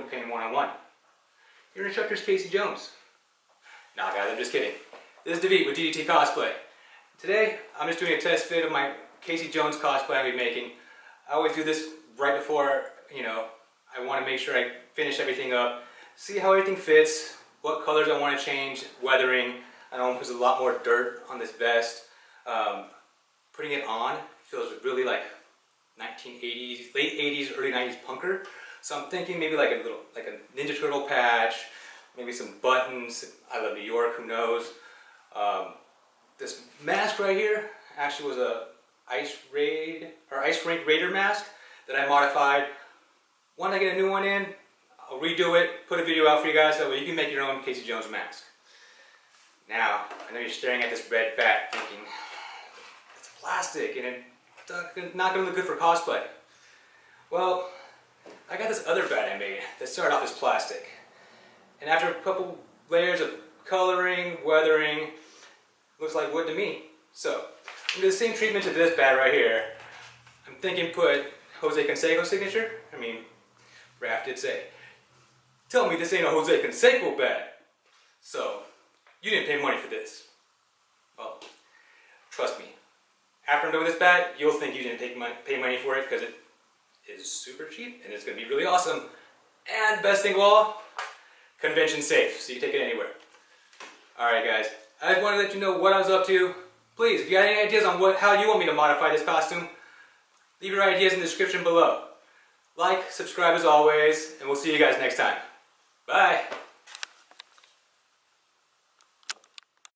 Painting 101. Your instructor is Casey Jones. Nah guys, I'm just kidding. This is Davit with DDTCosplay. Today, I'm just doing a test fit of my Casey Jones cosplay I'll be making. I always do this right before, I want to make sure I finish everything up, see how everything fits, what colors I want to change, weathering. I know there's a lot more dirt on this vest. Putting it on feels really like 1980s, late 80s, early 90s punker. So I'm thinking maybe like a Ninja Turtle patch, maybe some buttons. I love New York, who knows. This mask right here actually was a Ice Rink Raider mask that I modified. Once I get a new one in, I'll redo it, put a video out for you guys so you can make your own Casey Jones mask. Now, I know you're staring at this red bat thinking, it's plastic and it's not going to look good for cosplay. Well, I got this other bat I made that started off as plastic. And after a couple layers of coloring, weathering, looks like wood to me. So, I'm going to do the same treatment to this bat right here. I'm thinking put Jose Canseco's signature. Raph did say, tell me this ain't a Jose Canseco bat. So, you didn't pay money for this. Well, trust me. After I'm done with this bat, you'll think you didn't pay money for it because it is super cheap and it's going to be really awesome. And best thing of all, convention safe, so you can take it anywhere. Alright guys, I just wanted to let you know what I was up to. Please, if you got any ideas on how you want me to modify this costume, leave your ideas in the description below. Like, subscribe as always, and we'll see you guys next time. Bye!